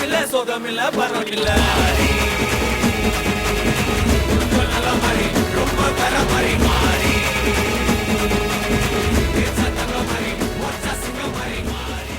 இல்ல சோகம் இல்ல பரம் இல்ல நல்ல மாதிரி ரொம்ப தர மாதிரி மாறி சத்தங்க மாதிரி மோச்சா சிங்க மாதிரி மாறி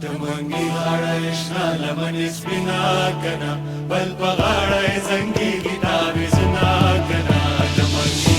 تمني غاړه شنه لمن سپینا کنا بل په غاړه زنګي کتاب زنا کنا تمني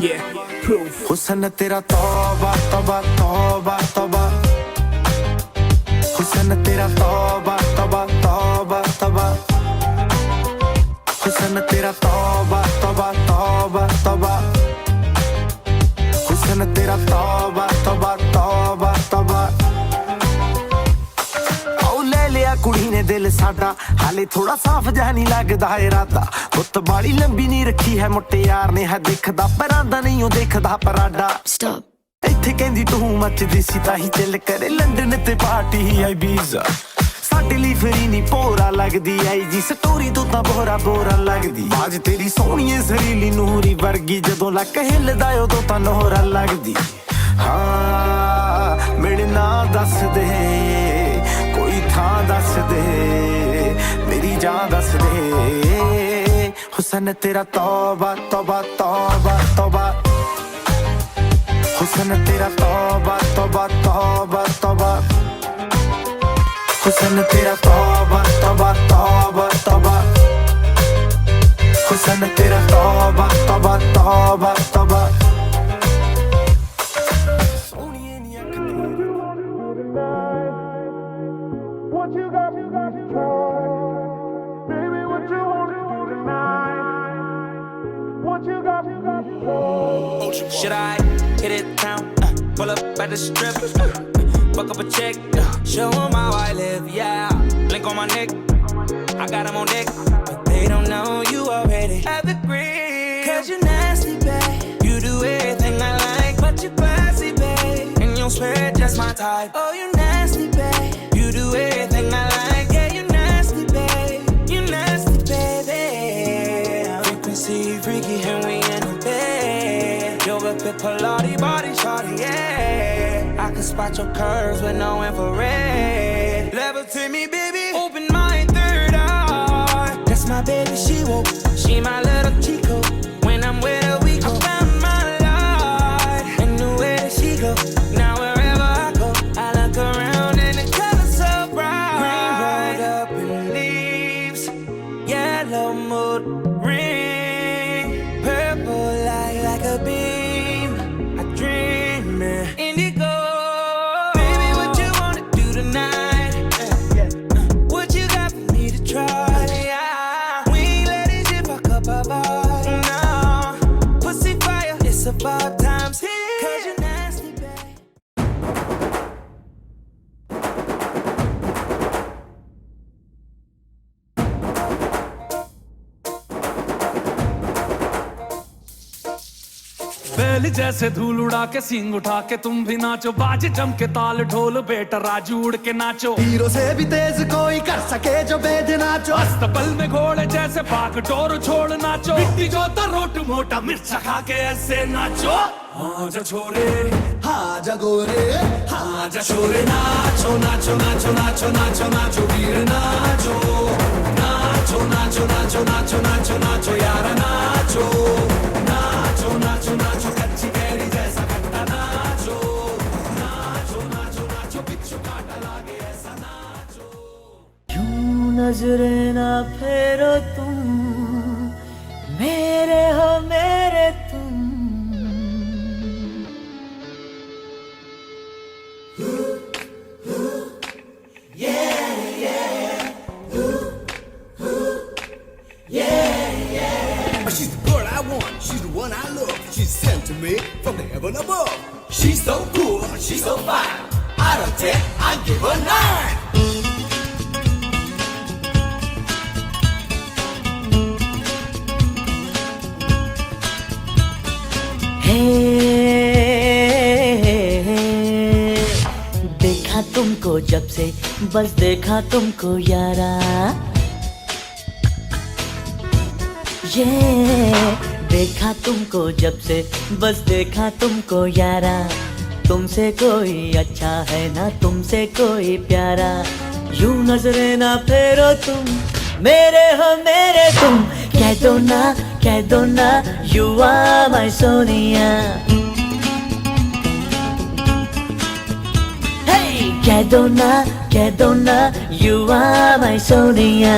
Yeah, proof. हुस्न तेरा तौबा तौबा तौबा तौबा हुस्न तेरा तौबा तौबा तौबा तौबा हुस्न तेरा तौबा तौबा तौबा तौबा हुस्न तेरा तौबा तौबा तौबा तौबा कुड़ी ने दिल साडा हाले थोड़ा साफ जहा नहीं लगदा इरादा गुत्त बाली लंबी नहीं रखी है मुट्टे यार ने है दिखदा परांदा नहीं देखदा पराडा इत्थे कहंदी तू मचदी सी ताही चिल करे लंडन ते पार्टी आई बीजा साडे लई फ्री नहीं पोरा लगदी आई जी स्टोरी तो तां बोरा बोरा लगदी आज तेरी सोहणीए सरीली नूरी वर्गी जदों लक हिलदा उदों तां नोहरा लगदी हाँ मेरे ना दस दे कोई थां दस दे मेरी जान दस दे हुस्न तेरा तौबा तौबा तौबा तौबा हुस्न तेरा तौबा तौबा तौबा तौबा हुस्न तेरा तौबा तौबा तौबा तौबा हुस्न तेरा तौबा तौबा तौबा तौबा What you got? Baby, what you wanna do tonight? What you got? Should I hit it town? Pull up at the strip, fuck up a check, show 'em how I live, yeah. Link on my neck, I got 'em on deck, but they don't know you already have the green. Cause you're nasty, babe. You do everything I like, but you're classy, babe. And you'll swear just my type. Oh, you nasty, babe. You do everything I like, yeah, you nasty, babe. You nasty, baby. Frequency, freaky, and we in the bed. Yoga, fit, Pilates, body, shawty, yeah. I can spot your curves with no infrared. Levitate me, baby. Open my third eye. That's my baby, she woke. She my little Chico. When I'm with her, we go. I found my light. And knew where did she go. Now wherever I go, I look around and the colors so bright. Green rolled up in leaves. Yellow mood ring. Purple light like a beam. I dream it. Indigo. Baby, what you wanna do tonight? What you got for me to try? Yeah. We ain't let this shit fuck up our body. No. Pussy fire, it's about times here. Cause you're nasty, babe. बैल जैसे धूल उड़ा के सींग उठा के तुम भी नाचो बाज जम के ताल ढोल बेटा राजू उड़ के नाचो हीरो से भी तेज कोई कर सके जो बेद नाचो अस्तबल में घोड़े जैसे भाग डोर छोड़ नाचो मिट्टी जो तो रोट मोटा मिर्च खा के ऐसे नाचो हाँ जा छोरे हाँ जगोरे हाँ जा छोरे नाचो नाचो नाचो नाचो नाचो नाचो वीर नाचो नाचो नाचो नाचो नाचो नाचो नाचो यार नाचो नाचो नाचो नाचो कच्ची कैरी जैसा खट्टा नाचो नाचो नाचो नाचो बिच्छू काटा लागे ऐसा नाचो यूं नजरे ना फेरो तुम मेरे हो मेरे तुम She's the girl I want, she's the one I love. She's sent to me from the heaven above. She's so cool, she's so fine. Out of 10, I give her 9. देखा तुमको जब से बस देखा तुमको यारा ये देखा तुमको जब से बस देखा तुमको यारा तुमसे कोई अच्छा है ना तुमसे कोई प्यारा यूं नजरे ना फेरो तुम मेरे हो मेरे तुम कह दो ना यू आर माय सोनिया कह दो ना यू आर माय सोनिया